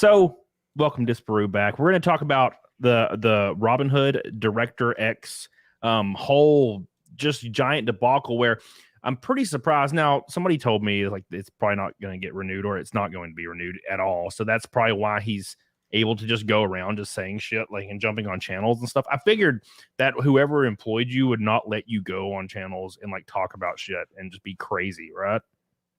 So, welcome Disparu back. We're going to talk about the Robyn Hood Director X whole just giant debacle where I'm pretty surprised. Now, somebody told me like it's probably not going to get renewed or it's not going to be renewed at all. So that's probably why he's able to just go around just saying shit like and jumping on channels and stuff. I figured that whoever employed you would not let you go on channels and like talk about shit and just be crazy, right?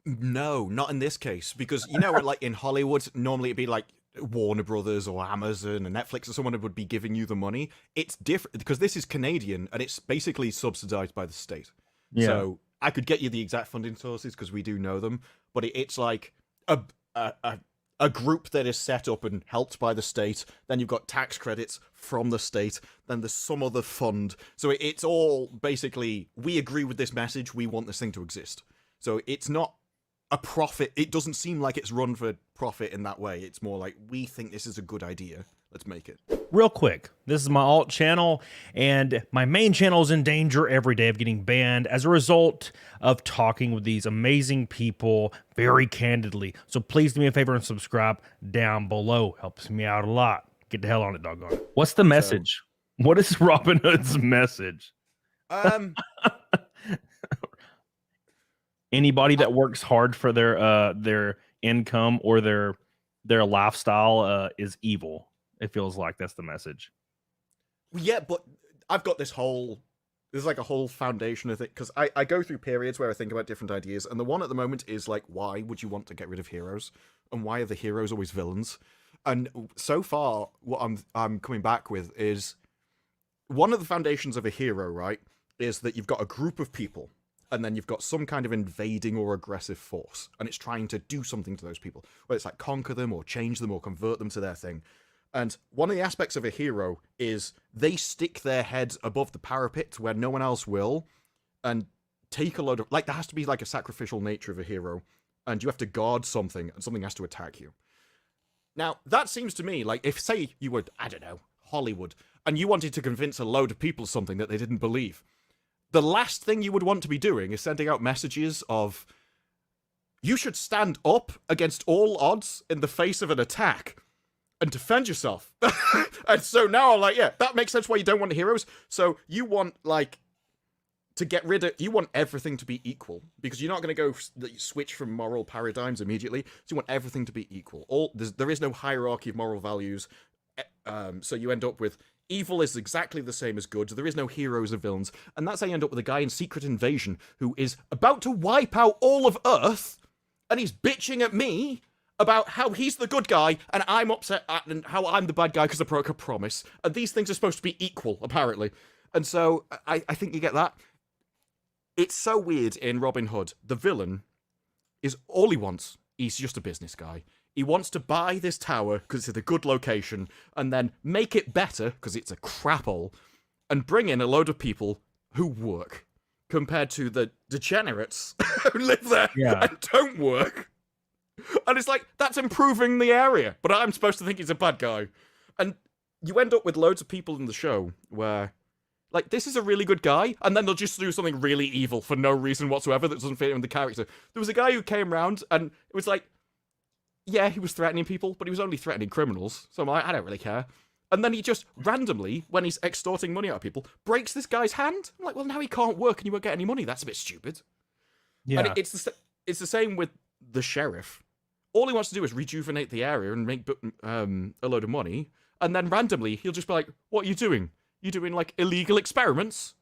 No, not in this case, because like in Hollywood, normally it'd be like Warner Brothers or Amazon or Netflix or someone would be giving you the money. It's different because this is Canadian and it's basically subsidized by the state. Yeah. So I could get you the exact funding sources because we do know them, but it's like a group that is set up and helped by the state. Then you've got tax credits from the state. Then there's some other fund. So it's all basically, we agree with this message. We want this thing to exist. So it's not a profit. It doesn't seem like it's run for profit in that way. It's more like, we think this is a good idea. Let's make it. Real quick, this is my alt channel, and my main channel is in danger every day of getting banned as a result of talking with these amazing people very candidly. So please do me a favor and subscribe down below. Helps me out a lot. Get the hell on it, doggone. What's the message? What is Robyn Hood's message? Anybody that works hard for their income or their lifestyle is evil. It feels like that's the message. Yeah, but I've got there's like a whole foundation of it, because I go through periods where I think about different ideas, and the one at the moment is like, why would you want to get rid of heroes? And why are the heroes always villains? And so far, what I'm coming back with is one of the foundations of a hero, right, is that you've got a group of people, and then you've got some kind of invading or aggressive force, and it's trying to do something to those people, whether it's like conquer them or change them or convert them to their thing. And one of the aspects of a hero is they stick their heads above the parapet where no one else will, and take a load of, like, there has to be like a sacrificial nature of a hero, and you have to guard something, and something has to attack you. Now, that seems to me like, if, say, you were, I don't know, Hollywood, and you wanted to convince a load of people something that they didn't believe, the last thing you would want to be doing is sending out messages of, you should stand up against all odds in the face of an attack and defend yourself. And so now I'm like, yeah, that makes sense why you don't want heroes. So you want, like, to get rid of, you want everything to be equal, because you're not going to go switch from moral paradigms immediately. So you want everything to be equal. There is no hierarchy of moral values. So you end up with evil is exactly the same as good. There is no heroes or villains. And that's how you end up with a guy in Secret Invasion who is about to wipe out all of Earth, and he's bitching at me about how he's the good guy, and I'm upset at and how I'm the bad guy because I broke a promise. And these things are supposed to be equal, apparently. And so I think you get that. It's so weird in Robyn Hood. The villain is all he wants. He's just a business guy. He wants to buy this tower because it's a good location, and then make it better because it's a crap hole, and bring in a load of people who work, compared to the degenerates who live there and don't work. And it's like, that's improving the area, but I'm supposed to think he's a bad guy. And you end up with loads of people in the show where, like, this is a really good guy, and then they'll just do something really evil for no reason whatsoever that doesn't fit in the character. There was a guy who came around, and it was like, yeah, he was threatening people, but he was only threatening criminals, so I'm like, I don't really care. And then he just randomly, when he's extorting money out of people, breaks this guy's hand. I'm like, well, now he can't work and you won't get any money. That's a bit stupid. Yeah. And it's the same with the sheriff. All he wants to do is rejuvenate the area and make a load of money, and then randomly he'll just be like, what are you doing? You doing, like, illegal experiments?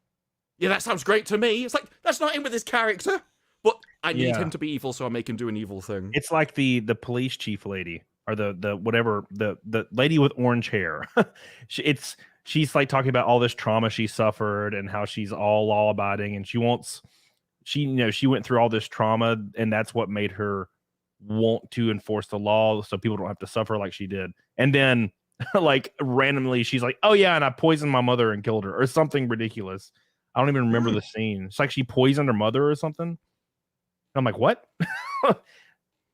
Yeah, that sounds great to me. It's like, that's not in with his character. But I need him to be evil, so I make him do an evil thing. It's like the police chief lady, or the whatever, the lady with orange hair. She's like talking about all this trauma she suffered and how she's all law abiding, and she went through all this trauma, and that's what made her want to enforce the law so people don't have to suffer like she did. And then like randomly she's like, oh yeah, and I poisoned my mother and killed her, or something ridiculous. I don't even remember the scene. It's like she poisoned her mother or something. I'm like, what?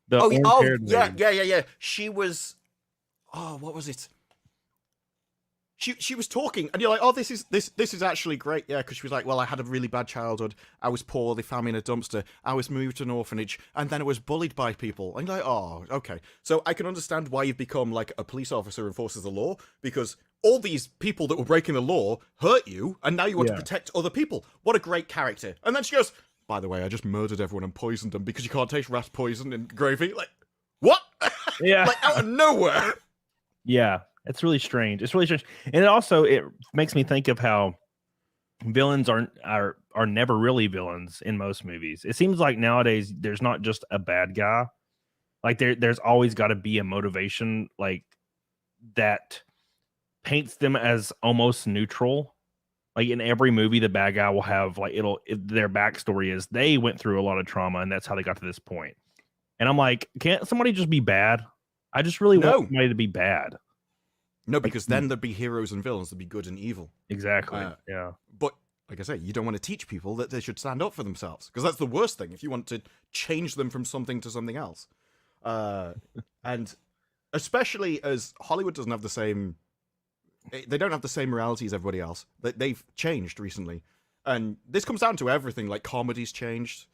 Yeah. She was, what was it? she was talking, and you're like, oh, this is actually great, yeah, because she was like, well, I had a really bad childhood, I was poor, they found me in a dumpster, I was moved to an orphanage, and then I was bullied by people. And you're like, oh, okay. So I can understand why you've become like a police officer who enforces the law, because all these people that were breaking the law hurt you, and now you want to protect other people. What a great character. And then she goes, by the way, I just murdered everyone and poisoned them because you can't taste rat poison in gravy. Like, what? Yeah. Like, out of nowhere. Yeah. It's really strange. It's really strange. And it makes me think of how villains are never really villains in most movies. It seems like nowadays there's not just a bad guy. Like there's always got to be a motivation like that paints them as almost neutral. Like in every movie, the bad guy will have like their backstory is they went through a lot of trauma and that's how they got to this point. And I'm like, can't somebody just be bad? I just really want somebody to be bad. No, because then there'd be heroes and villains. There'd be good and evil. Exactly. Yeah. But like I say, you don't want to teach people that they should stand up for themselves, because that's the worst thing. If you want to change them from something to something else, and especially as Hollywood doesn't have the same, they don't have the same morality as everybody else. They've changed recently, and this comes down to everything. Like comedy's changed.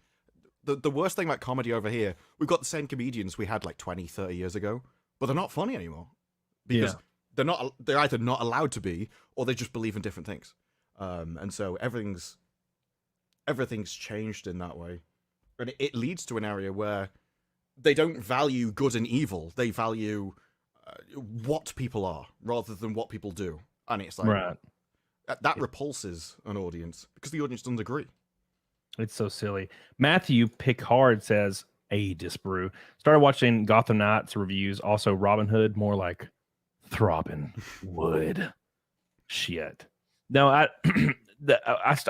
The worst thing about comedy over here, we've got the same comedians we had like 20, 30 years ago, but they're not funny anymore because. They're either not allowed to be, or they just believe in different things, and so everything's changed in that way, and it leads to an area where they don't value good and evil; they value what people are rather than what people do, and it's like that repulses an audience because the audience doesn't agree. It's so silly. Matthew Picard says, "Hey, Disparu, started watching Gotham Knights reviews. Also, Robin Hood, more like." Robyn Hood. Shit. No, I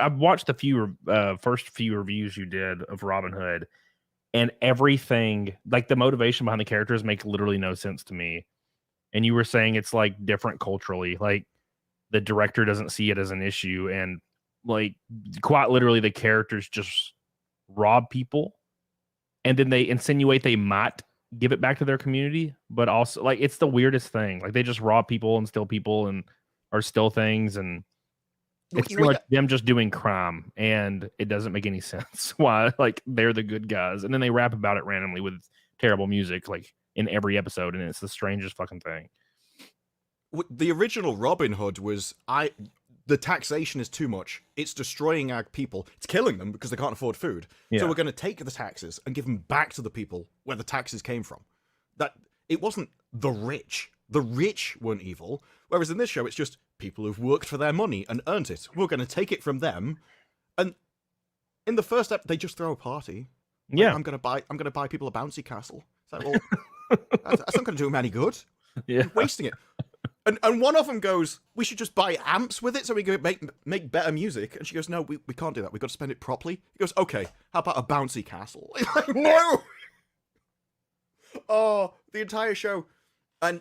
watched the first few reviews you did of Robin Hood, and everything, like the motivation behind the characters, make literally no sense to me. And you were saying it's like different culturally, like the director doesn't see it as an issue, and like quite literally the characters just rob people, and then they insinuate they might give it back to their community, but also like it's the weirdest thing. Like they just rob people and steal people and or steal things, and it's pretty much them just doing crime, and it doesn't make any sense why like they're the good guys, and then they rap about it randomly with terrible music like in every episode, and it's the strangest fucking thing. The original Robin Hood was the taxation is too much. It's destroying our people. It's killing them because they can't afford food. Yeah. So we're going to take the taxes and give them back to the people where the taxes came from. That it wasn't the rich. The rich weren't evil. Whereas in this show, it's just people who've worked for their money and earned it. We're going to take it from them. And in the first step, they just throw a party. Yeah, like, I'm going to buy people a bouncy castle. It's like, well, that's not going to do them any good. Yeah, you're wasting it. And one of them goes, we should just buy amps with it so we can make better music. And she goes, no, we can't do that. We've got to spend it properly. He goes, okay, how about a bouncy castle? Like, no! Oh, the entire show. And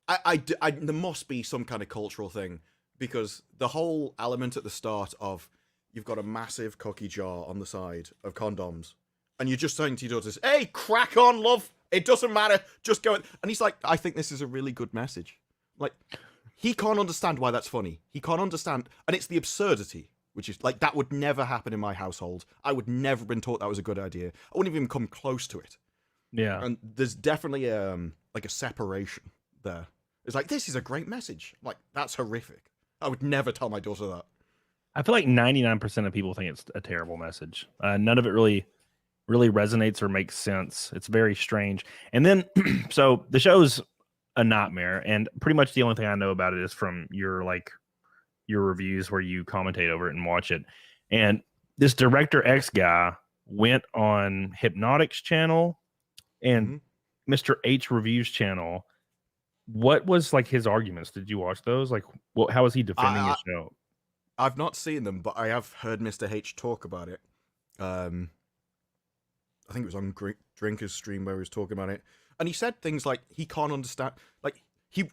I there must be some kind of cultural thing, because the whole element at the start of you've got a massive cookie jar on the side of condoms, and you're just saying to your daughters, hey, crack on, love. It doesn't matter. Just go. And he's like, I think this is a really good message. Like, he can't understand why that's funny. He can't understand. And it's the absurdity, which is like, that would never happen in my household. I would never have been taught that was a good idea. I wouldn't even come close to it. Yeah. And there's definitely like a separation there. It's like, this is a great message. Like, that's horrific. I would never tell my daughter that. I feel like 99% of people think it's a terrible message. None of it really resonates or makes sense. It's very strange. And then, so the show's a nightmare, and pretty much the only thing I know about it is from your reviews where you commentate over it and watch it. And this Director X guy went on Hypnotic's channel and Mr. H Reviews channel. What was like his arguments? Did you watch those? Like, how was he defending his show? I've not seen them, but I have heard Mr. H talk about it. I think it was on Drinker's stream where he was talking about it. And he said things like he can't understand, like he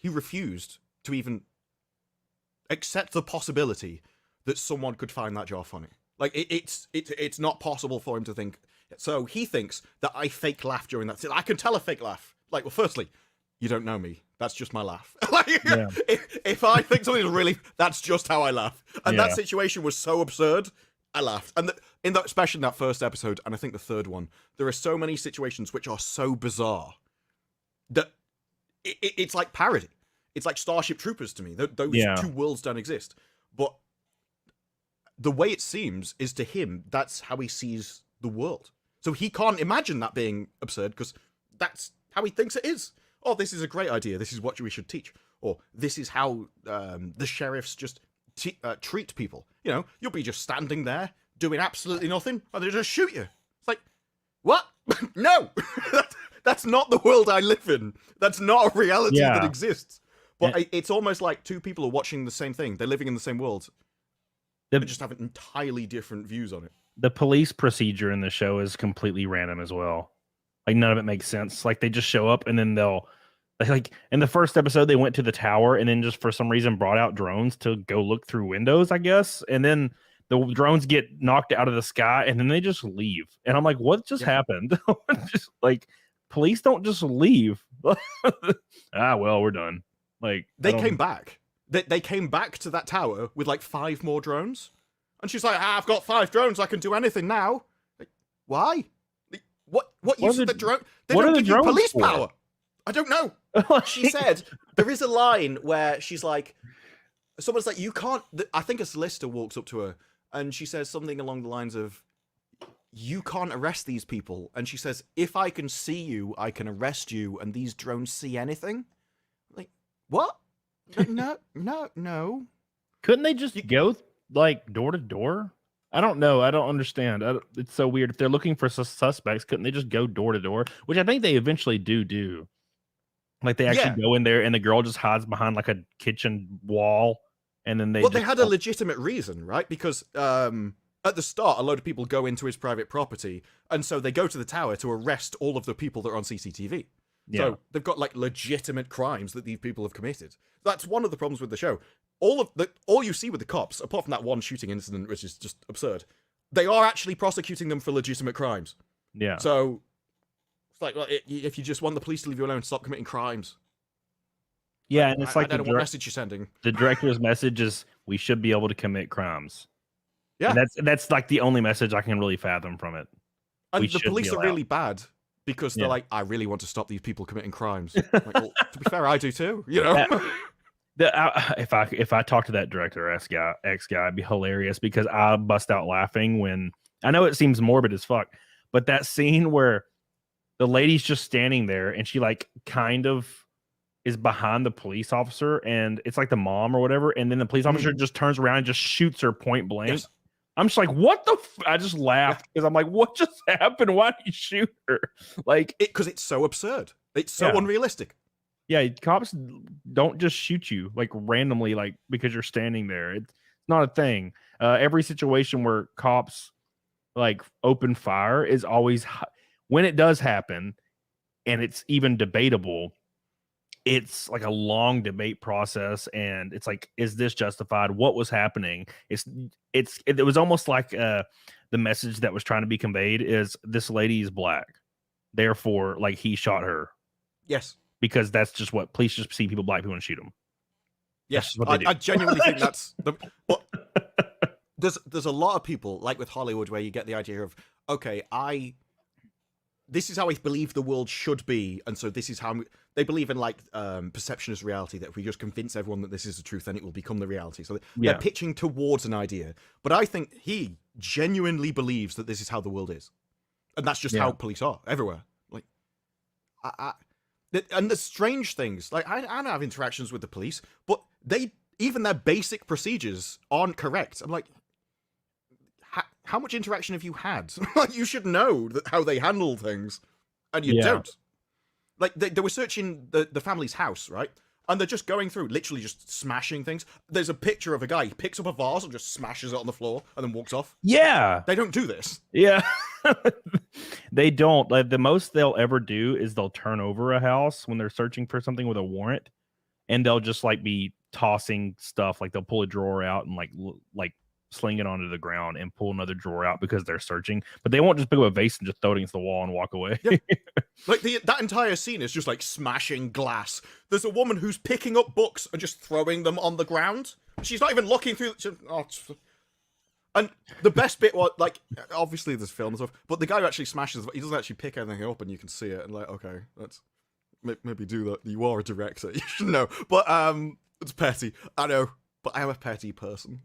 refused to even accept the possibility that someone could find that jar funny. Like it's not possible for him to think. So he thinks that I fake laugh during that. I can tell a fake laugh. Like, well, firstly, you don't know me. That's just my laugh. Like, Yeah. if I think something's really, that's just how I laugh. And that Yeah. situation was so absurd, I laughed. And in that, especially in that first episode, and I think the third one, there are so many situations which are so bizarre that it's like parody. It's like Starship Troopers to me. Those Yeah. two worlds don't exist. But the way it seems is, to him, that's how he sees the world. So he can't imagine that being absurd because that's how he thinks it is. Oh, this is a great idea. This is what we should teach. Or this is how the sheriffs just treat people. You know, you'll be just standing there doing absolutely nothing and they just shoot you. It's like, what? No! That's not the world I live in. That's not a reality that exists. But it's almost like two people are watching the same thing. They're living in the same world. They just have entirely different views on it. The police procedure in the show is completely random as well. Like, none of it makes sense. Like, they just show up and then like in the first episode, they went to the tower and then just for some reason brought out drones to go look through windows, I guess. And then the drones get knocked out of the sky and then they just leave. And I'm like, what just happened? Just like, police don't just leave. Well, we're done. Like, they came back. They came back to that tower with like 5 more drones. And she's like, I've got 5 drones. I can do anything now. Like, why? Like, what use of the drone? They don't give you police power. I don't know. She said there is a line where she's like, someone's like, you can't. I think a solicitor walks up to her and she says something along the lines of, you can't arrest these people. And she says, if I can see you, I can arrest you. And these drones see anything? Like, what? Like, no. Couldn't they just go like door to door? I don't know. I don't understand. It's so weird. If they're looking for suspects, couldn't they just go door to door? Which I think they eventually do. Like, they actually go in there and the girl just hides behind like a kitchen wall. And then they had a legitimate reason, right? Because at the start, a load of people go into his private property. And so they go to the tower to arrest all of the people that are on CCTV. Yeah. So they've got like legitimate crimes that these people have committed. That's one of the problems with the show. All you see with the cops, apart from that one shooting incident, which is just absurd, they are actually prosecuting them for legitimate crimes. Yeah. So it's like, well, if you just want the police to leave you alone, stop committing crimes. Yeah, and it's like I don't know what message you're sending. The director's message is we should be able to commit crimes. Yeah, and that's like the only message I can really fathom from it. And the police are really bad because they're like, I really want to stop these people committing crimes. Like, well, to be fair, I do too. You know. If I talk to that director ex guy, it'd be hilarious because I bust out laughing when I know it seems morbid as fuck, but that scene where the lady's just standing there and she like kind of is behind the police officer and it's like the mom or whatever, and then the police officer just turns around and just shoots her point blank. Yes. I'm just like, what the? I just laughed because I'm like, what just happened? Why did you shoot her? Like, because it's so absurd. It's so unrealistic. Yeah, cops don't just shoot you like randomly, like because you're standing there. It's not a thing. Every situation where cops like open fire is always, when it does happen, and it's even debatable. It's like a long debate process, and it's like, is this justified? What was happening? It was almost like the message that was trying to be conveyed is this lady is black, therefore, like he shot her. Yes. Because that's just what police just see black people and shoot them. Yes, I genuinely think that's the. Well, there's a lot of people like with Hollywood where you get the idea of, okay, this is how I believe the world should be, and so this is how they believe in like perception as reality. That if we just convince everyone that this is the truth, then it will become the reality. So they're pitching towards an idea, but I think he genuinely believes that this is how the world is, and that's just how police are everywhere. Like, and the strange things, like I don't have interactions with the police, but even their basic procedures aren't correct. I'm like, how much interaction have you had? Like, you should know how they handle things, and you don't. Like, they were searching the family's house, right? And they're just going through, literally just smashing things. There's a picture of a guy, he picks up a vase and just smashes it on the floor and then walks off. Yeah. They don't do this. Yeah. They don't. Like, the most they'll ever do is they'll turn over a house when they're searching for something with a warrant, and they'll just like be tossing stuff. Like, they'll pull a drawer out and like sling it onto the ground and pull another drawer out because they're searching. But they won't just pick up a vase and just throw it against the wall and walk away. Yep. Like that entire scene is just like smashing glass. There's a woman who's picking up books and just throwing them on the ground. She's not even looking through. And the best bit was, like, obviously there's film and stuff, but the guy who actually smashes, he doesn't actually pick anything up, and you can see it, and like, okay, let's maybe do that. You are a director, you should know. But it's petty, I know, but I am a petty person.